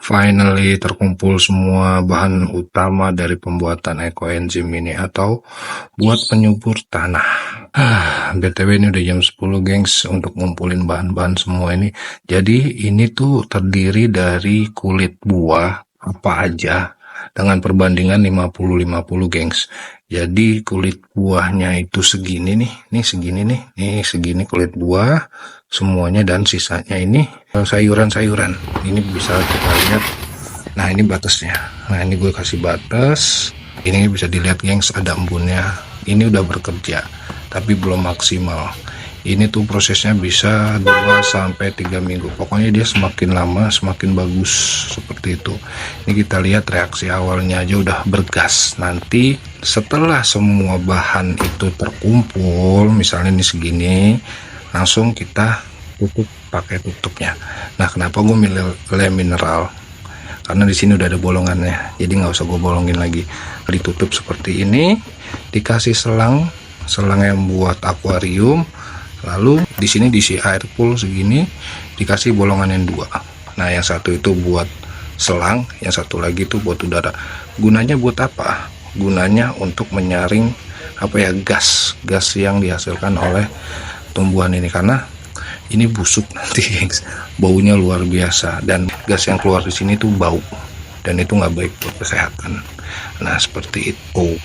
Finally terkumpul semua bahan utama dari pembuatan ekoenzim ini atau buat penyubur tanah. BTW ini udah jam 10 gengs untuk ngumpulin bahan-bahan semua ini. Jadi ini tuh terdiri dari kulit buah apa aja dengan perbandingan 50-50 gengs. Jadi kulit buahnya itu segini nih segini kulit buah semuanya, dan sisanya ini sayuran-sayuran. Ini bisa kita lihat. Nah ini batasnya. Nah ini gue kasih batas. Ini bisa dilihat gengs, ada embunnya. Ini udah bekerja tapi belum maksimal. Ini tuh prosesnya bisa 2-3 minggu. Pokoknya dia semakin lama semakin bagus seperti itu. Ini kita lihat reaksi awalnya aja udah bergas. Nanti setelah semua bahan itu terkumpul, misalnya ini segini, langsung kita tutup pakai tutupnya. Nah kenapa gue milih lem mineral? Karena di sini udah ada bolongannya, jadi nggak usah gue bolongin lagi. Ditutup seperti ini, dikasih selang yang buat akuarium. Lalu di sini diisi air full segini, dikasih bolongan yang 2. Nah yang satu itu buat selang, yang satu lagi itu buat udara. Gunanya buat apa? Gunanya untuk menyaring gas yang dihasilkan oleh tumbuhan ini, karena ini busuk nanti gengs, baunya luar biasa, dan gas yang keluar di sini tuh bau, dan itu nggak baik buat kesehatan. Nah seperti itu.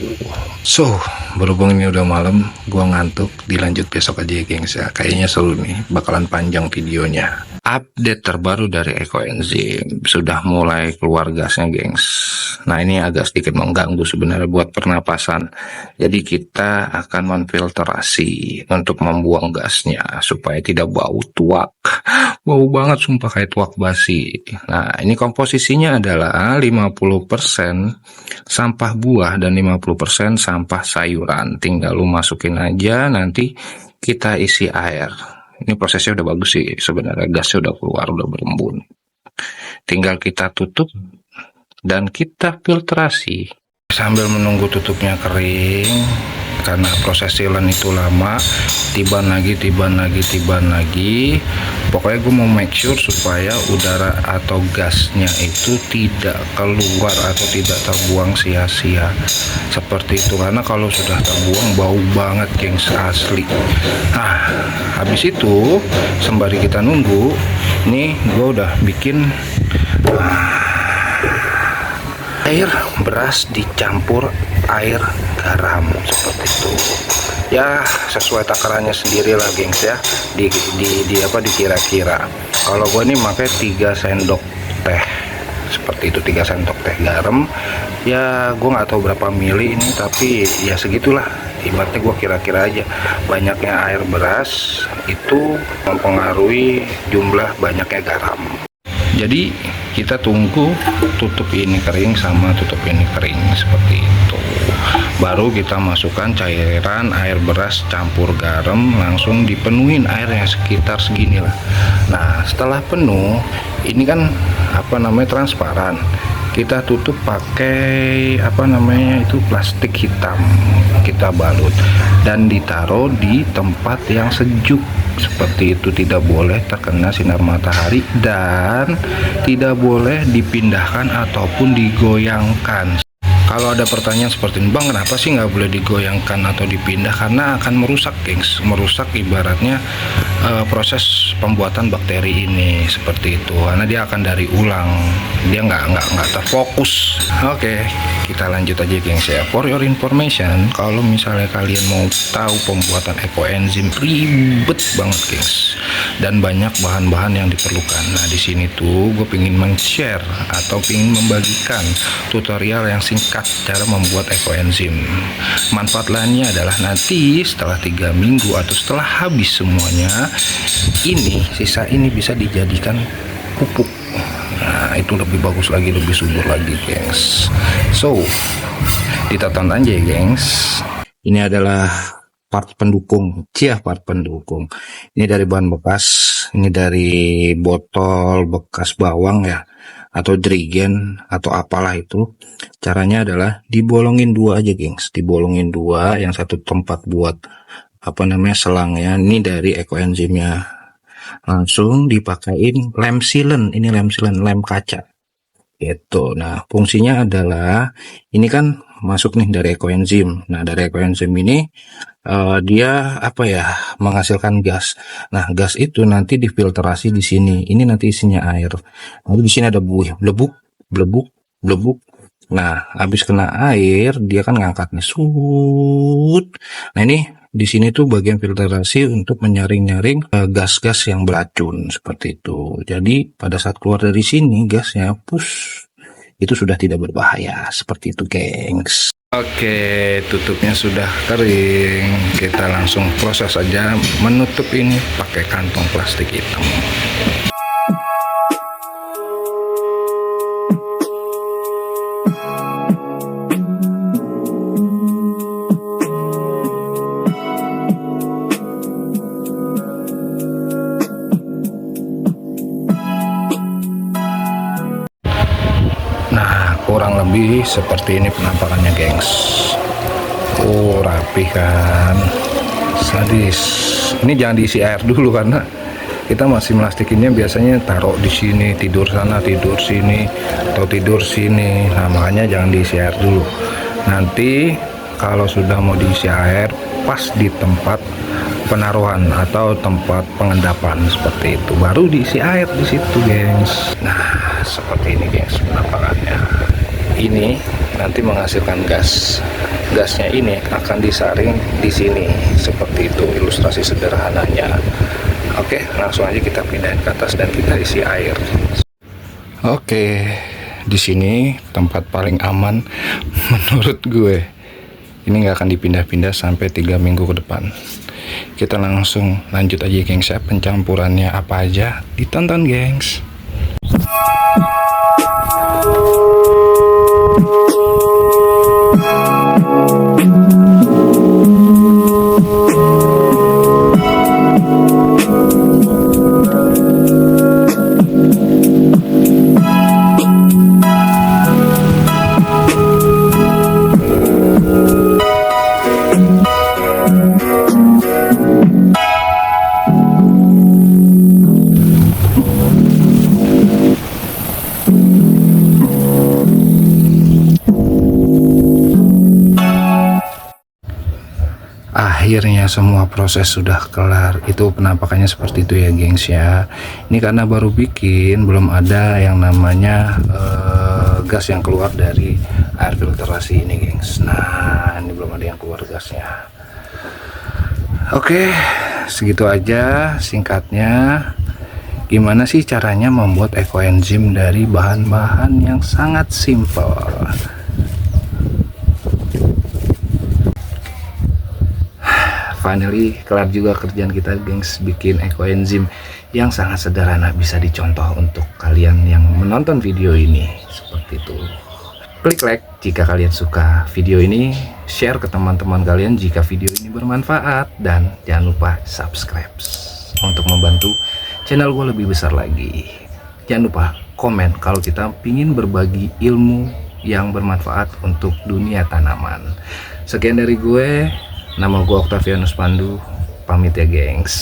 So berhubung ini udah malam, gua ngantuk, dilanjut besok aja ya gengs ya. Kayaknya seru nih, bakalan panjang videonya. Update terbaru dari ekoenzim, sudah mulai keluar gasnya gengs. Nah ini agak sedikit mengganggu sebenarnya buat pernapasan. Jadi kita akan menfiltrasi untuk membuang gasnya supaya tidak bau tuak. Bau banget sumpah, kayak tuak basi. Nah ini komposisinya adalah 50% sampah buah dan 50% sampah sayuran. Tinggal lu masukin aja, nanti kita isi air. Ini prosesnya udah bagus sih sebenarnya, gasnya udah keluar, udah berembun. Tinggal kita tutup dan kita filtrasi sambil menunggu tutupnya kering, karena proses silan itu lama. Tiban lagi. Pokoknya gue mau make sure supaya udara atau gasnya itu tidak keluar atau tidak terbuang sia-sia seperti itu, karena kalau sudah terbuang bau banget gengs, asli. Nah habis itu sembari kita nunggu, nih gue udah bikin air beras dicampur air garam seperti itu ya, sesuai takarannya sendiri lah gengs ya, dikira-kira. Kalau gue ini pakai 3 sendok teh seperti itu, 3 sendok teh garam ya. Gue nggak tahu berapa mili ini, tapi ya segitulah, ibaratnya gue kira-kira aja. Banyaknya air beras itu mempengaruhi jumlah banyaknya garam. Jadi kita tunggu tutup ini kering sama tutup ini kering seperti itu, baru kita masukkan cairan air beras campur garam, langsung dipenuhin airnya sekitar segini lah. Nah setelah penuh, ini kan transparan, kita tutup pakai plastik hitam, kita balut dan ditaruh di tempat yang sejuk seperti itu. Tidak boleh terkena sinar matahari dan tidak boleh dipindahkan ataupun digoyangkan. Kalau ada pertanyaan seperti ini, bang kenapa sih nggak boleh digoyangkan atau dipindah? Karena akan merusak gengs, merusak ibaratnya proses pembuatan bakteri ini seperti itu, karena dia akan dari ulang, dia nggak terfokus. Oke, kita lanjut aja gengs ya. For your information, kalau misalnya kalian mau tahu pembuatan ekoenzim, ribet banget gengs, dan banyak bahan-bahan yang diperlukan. Nah di sini tuh gue pengen men-share atau pengen membagikan tutorial yang singkat cara membuat ekoenzim. Manfaat lainnya adalah nanti setelah 3 minggu atau setelah habis semuanya, ini sisa ini bisa dijadikan pupuk. Nah itu lebih bagus lagi, lebih subur lagi gengs. So ditonton aja ya gengs. Ini adalah part pendukung, part pendukung. Ini dari bahan bekas, ini dari botol bekas bawang ya, atau jerigen atau apalah itu. Caranya adalah dibolongin 2 aja gengs, dibolongin 2, yang satu tempat buat selangnya, ini dari ekoenzimnya. Langsung dipakein lem sealant, ini lem sealant, lem kaca. Gitu. Nah, fungsinya adalah ini kan masuk nih dari ekoenzim. Nah, dari ekoenzim ini dia apa ya, menghasilkan gas. Nah, gas itu nanti difiltrasi di sini. Ini nanti isinya air. Lalu di sini ada buih, blebuk, blebuk, blebuk. Nah, habis kena air, dia kan ngangkat nih, sut. Nah, ini di sini tuh bagian filtrasi untuk menyaring-nyaring gas-gas yang beracun seperti itu. Jadi pada saat keluar dari sini gasnya, push, itu sudah tidak berbahaya seperti itu, gengs. Oke, tutupnya sudah kering. Kita langsung proses saja menutup ini pakai kantong plastik hitam. Nah, kurang lebih seperti ini penampakannya, gengs. Rapi kan, sadis. Ini jangan diisi air dulu karena kita masih melastikinnya, biasanya taruh di sini, tidur sana, tidur sini, atau tidur sini. Nah, makanya jangan diisi air dulu. Nanti kalau sudah mau diisi air, pas di tempat penaruhan atau tempat pengendapan seperti itu, baru diisi air di situ, gengs. Nah, seperti ini, gengs, penampakannya. Ini nanti menghasilkan gas. Gasnya ini akan disaring di sini seperti itu, ilustrasi sederhananya. Oke, langsung aja kita pindahin ke atas dan kita isi air. Oke, di sini tempat paling aman menurut gue. Ini nggak akan dipindah-pindah sampai 3 minggu ke depan. Kita langsung lanjut aja, gengs, ya. Pencampurannya apa aja, ditonton, gengs. Akhirnya semua proses sudah kelar. Itu penampakannya seperti itu ya, gengs, ya. Ini karena baru bikin, belum ada yang namanya gas yang keluar dari air filtrasi ini, gengs. Nah, ini belum ada yang keluar gasnya. Oke, segitu aja singkatnya. Gimana sih caranya membuat ekoenzim dari bahan-bahan yang sangat simple? Finally, kelar juga kerjaan kita, gengs, bikin ekoenzim yang sangat sederhana, bisa dicontoh untuk kalian yang menonton video ini. Seperti itu. Klik like jika kalian suka video ini, share ke teman-teman kalian jika video ini bermanfaat, dan jangan lupa subscribe untuk membantu channel gue lebih besar lagi. Jangan lupa komen kalau kita ingin berbagi ilmu yang bermanfaat untuk dunia tanaman. Sekian dari gue. Nama gue Octavianus Pandu, pamit ya, gengs.